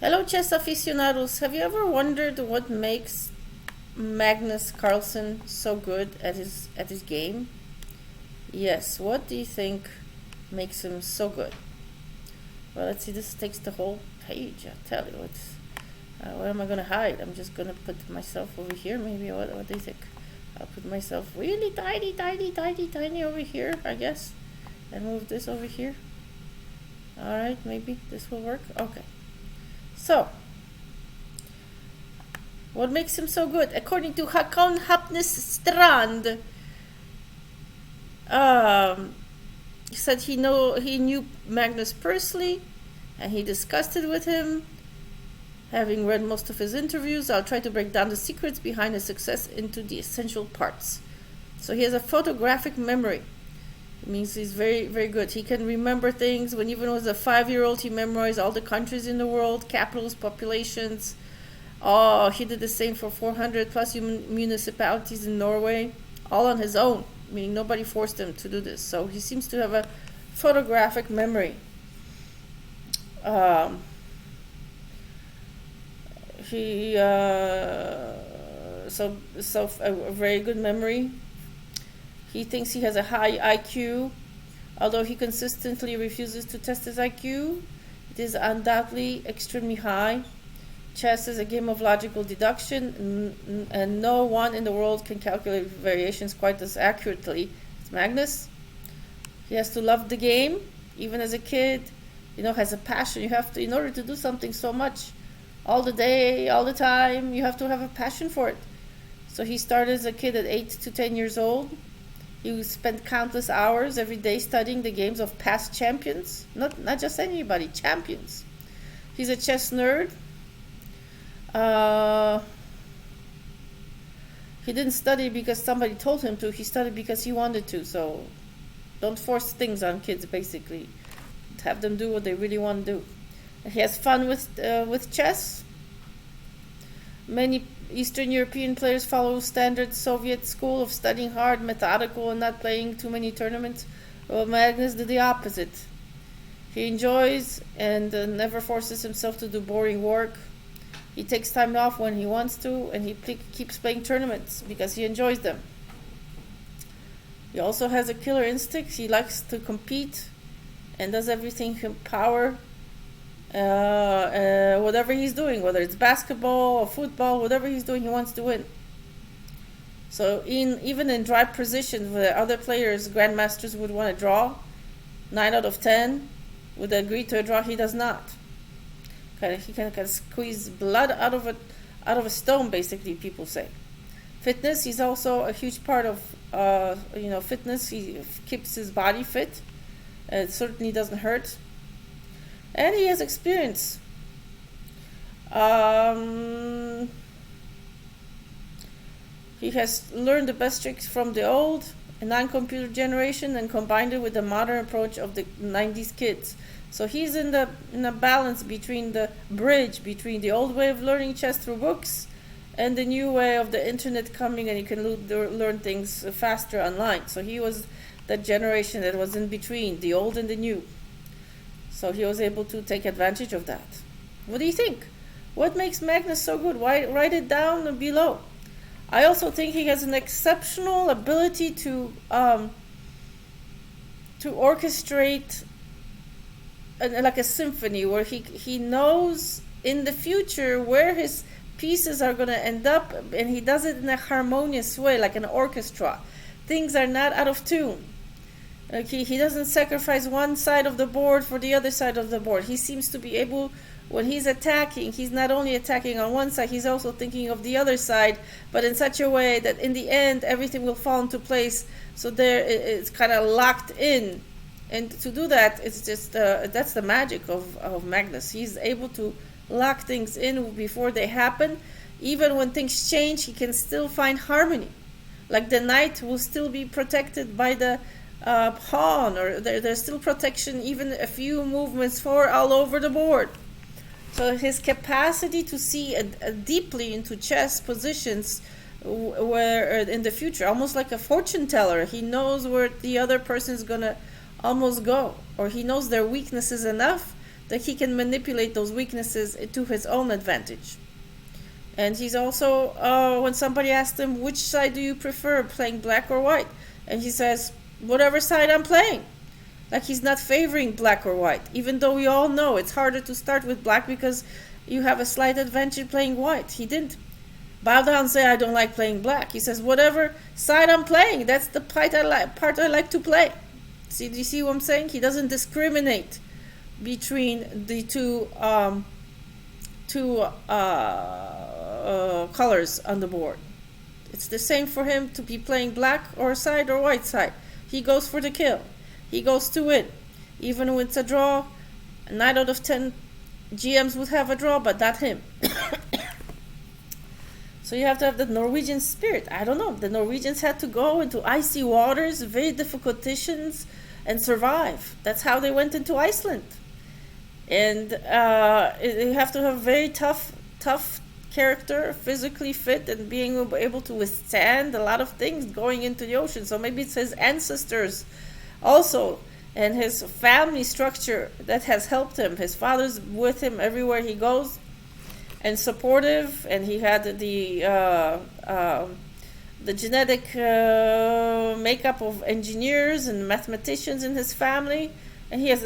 Hello, chess aficionados. Have you ever wondered what makes Magnus Carlsen so good at his game? Yes, what do you think makes him so good? Well, let's see. This takes the whole page. I'll tell you. What am I gonna hide? I'm just gonna put myself over here. Maybe. What do you think? I'll put myself really tiny, tiny, tiny, tiny over here, I guess, and move this over here. All right, maybe this will work. Okay. So, what makes him so good? According to Hakon Hapnes Strand, he said he knew Magnus personally, and he discussed it with him. Having read most of his interviews, I'll try to break down the secrets behind his success into the essential parts. So he has a photographic memory. It means he's very, very good. He can remember things. When even was a 5-year-old, he memorized all the countries in the world, capitals, populations. Oh, he did the same for 400 plus municipalities in Norway, all on his own, meaning nobody forced him to do this. So he seems to have a photographic memory. A very good memory. He thinks he has a high IQ, although he consistently refuses to test his IQ. It is undoubtedly extremely high. Chess is a game of logical deduction, and no one in the world can calculate variations quite as accurately as Magnus. He has to love the game, even as a kid. Has a passion. You have to, in order to do something so much, all the day, all the time, you have to have a passion for it. So he started as a kid at 8 to 10 years old. He spent countless hours every day studying the games of past champions. Not just anybody, champions. He's a chess nerd. He didn't study because somebody told him to. He studied because he wanted to. So don't force things on kids, basically. Have them do what they really want to do. He has fun with chess. Many Eastern European players follow standard Soviet school of studying hard, methodical, and not playing too many tournaments. Well, Magnus did the opposite. He enjoys and never forces himself to do boring work. He takes time off when he wants to, and he keeps playing tournaments because he enjoys them. He also has a killer instinct. He likes to compete and does everything in power. Whatever he's doing, whether it's basketball or football, whatever he's doing, he wants to win. So even in dry positions where other players, grandmasters, would want to draw, 9 out of 10 would agree to a draw. He does not. He can squeeze blood out of a stone, basically, people say. Fitness, he's also a huge part of fitness. He keeps his body fit. It certainly doesn't hurt. And he has experience. He has learned the best tricks from the old non-computer generation and combined it with the modern approach of the 90s kids. So he's in a balance between the bridge between the old way of learning chess through books and the new way of the internet coming, and you can learn things faster online. So he was that generation that was in between the old and the new. So he was able to take advantage of that. What do you think? What makes Magnus so good? Write it down below. I also think he has an exceptional ability to orchestrate like a symphony, where he knows in the future where his pieces are going to end up, and he does it in a harmonious way, like an orchestra. Things are not out of tune. Like he doesn't sacrifice one side of the board for the other side of the board. He seems to be able, when he's attacking, he's not only attacking on one side, he's also thinking of the other side, but in such a way that in the end everything will fall into place. So it's kind of locked in. And to do that, it's just that's the magic of Magnus. He's able to lock things in before they happen. Even when things change, he can still find harmony. Like the knight will still be protected by the pawn, or there's still protection even a few movements forward all over the board. So his capacity to see deeply into chess positions where in the future, almost like a fortune teller, he knows where the other person is gonna almost go, or he knows their weaknesses enough that he can manipulate those weaknesses to his own advantage. And he's also, when somebody asks him, which side do you prefer, playing black or white? And he says, whatever side I'm playing. Like, he's not favoring black or white, even though we all know it's harder to start with black because you have a slight advantage playing white. He didn't bow down and say, I don't like playing black. He says, whatever side I'm playing, that's the part I like to play. See, do you see what I'm saying? He doesn't discriminate between the two colors on the board. It's the same for him to be playing black or side or white side. He goes for the kill. He goes to win. Even when it's a draw, 9 out of 10 GMs would have a draw, but not him. So you have to have the Norwegian spirit. I don't know. The Norwegians had to go into icy waters, very difficult conditions, and survive. That's how they went into Iceland. And you have to have very tough character, physically fit, and being able to withstand a lot of things going into the ocean. So maybe it's his ancestors also, and his family structure that has helped him. His father's with him everywhere he goes and supportive, and he had the genetic makeup of engineers and mathematicians in his family. And he had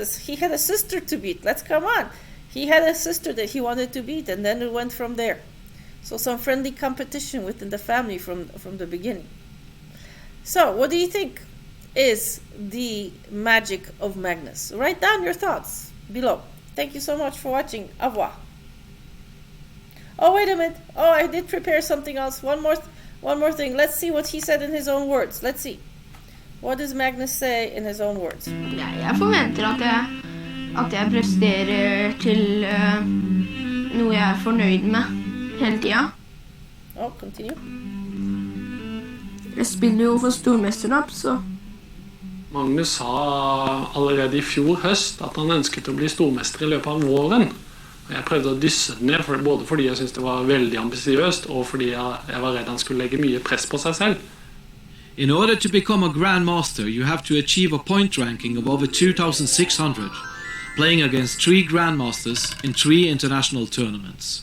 a sister to beat. Let's come on. He had a sister that he wanted to beat, and then it went from there. So some friendly competition within the family from the beginning. So what do you think is the magic of Magnus? Write down your thoughts below. Thank you so much for watching. Au revoir. Oh, wait a minute. Oh, I did prepare something else. One more thing. Let's see what he said in his own words. Let's see. What does Magnus say in his own words? Ja, jeg forventer at jeg presterer til noe jeg er fornøyd med hele tiden. Oh, continue. Jeg spiller jo for stormesterskap, så... Magnus sa allerede i fjor høst at han ønsket å bli stormester i løpet av våren. Og jeg prøvde å dysse det ned, både fordi jeg syntes det var veldig ambisiøst, og fordi jeg var redd han skulle legge mye press på seg selv. In order to become a Grandmaster, you have to achieve a point ranking of over 2,600, playing against 3 Grandmasters in 3 international tournaments.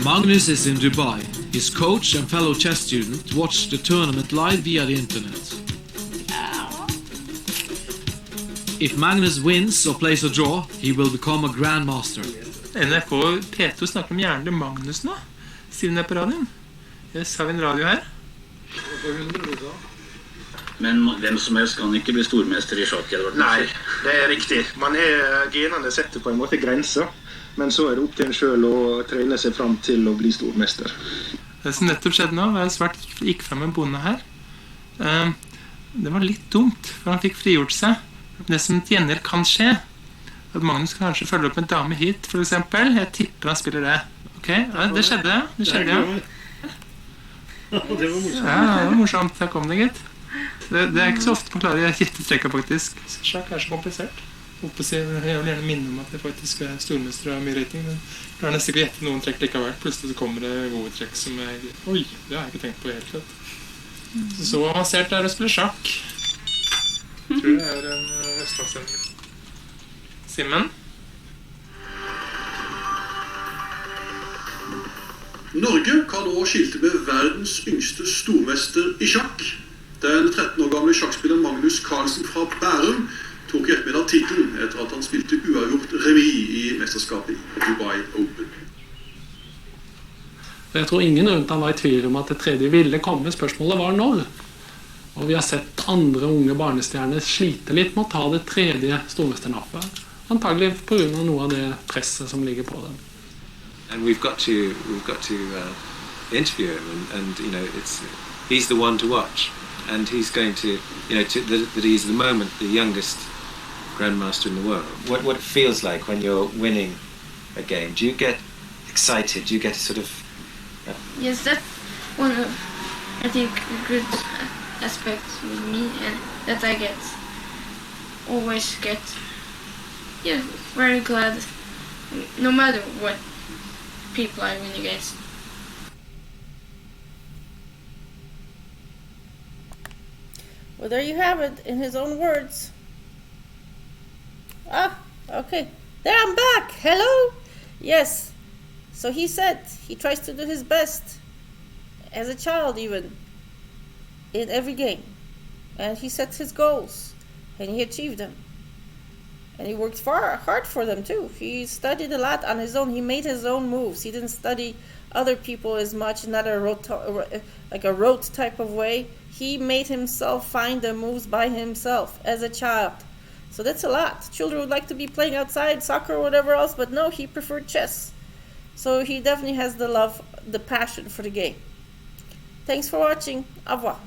Magnus is in Dubai. His coach and fellow chess student watch the tournament live via the internet. If Magnus wins or plays a draw, he will become a Grandmaster. NRK og P2 snakker om hjernen til Magnus nå, siden det er på radioen. Yes, har vi en radio her? Men hvem som helst kan ikke bli stormester i sjakk, Edvard? Nei, det er riktig. Genene setter på en måte grenser, men så er det opp til en selv å trene seg fram til å bli stormester. Det som nettopp skjedde nå, var en svart gikk frem en bonde her. Det var litt dumt, for han fikk frigjort seg. Det som til gjengjeld kan skje, at Magnus kan kanskje følge opp en dame hit, for eksempel. Jeg tipper han spiller det. Ok, ja, det skjedde, ja. Ja, det var morsomt. Her kom det, gitt. Det er ikke så ofte man klarer å gjette trekka, faktisk. Sjakk er så komplisert. Jeg vil gjerne minne om at det faktisk er stormester og mye rating, men jeg klarer nesten ikke å gjette noen trekk likevel. Plutselig så kommer det gode trekk som er... Oi, det har jeg ikke tenkt på helt slett. Så avansert er det å spille sjakk. Jeg tror det er en østlandssending. Simen? Norge kan nå skilte med verdens yngste stormester i sjakk. Den 13 år gamle sjakkspilleren Magnus Carlsen fra Bærum tok i ettermiddag titelen etter at han spilte uavgjort remis i mesterskapet i Dubai Open. Jeg tror ingen rundt han var i tvil om at det tredje ville komme. Spørsmålet var når. Og vi har sett andre unge barnestjerner slite litt med å ta det tredje stormesternappet. Antagelig på grunn av noe av det presset som ligger på dem. And we've got to interview him, and you know, he's the one to watch, and he's going to, you know, that he's the moment the youngest grandmaster in the world. What it feels like when you're winning a game? Do you get excited? Do you get sort of? Yes, that's one of, I think, good aspects with me, and that I always get, yeah, very glad, no matter what people I win against. Well, there you have it in his own words. Ah, okay. There, I'm back. Hello? Yes. So he said he tries to do his best as a child, even in every game. And he sets his goals and he achieved them. And he worked hard for them too. He studied a lot on his own. He made his own moves. He didn't study other people as much, not a rote type of way. He made himself find the moves by himself as a child. So that's a lot. Children would like to be playing outside, soccer or whatever else, but no, he preferred chess. So he definitely has the love, the passion for the game. Thanks for watching. Au revoir.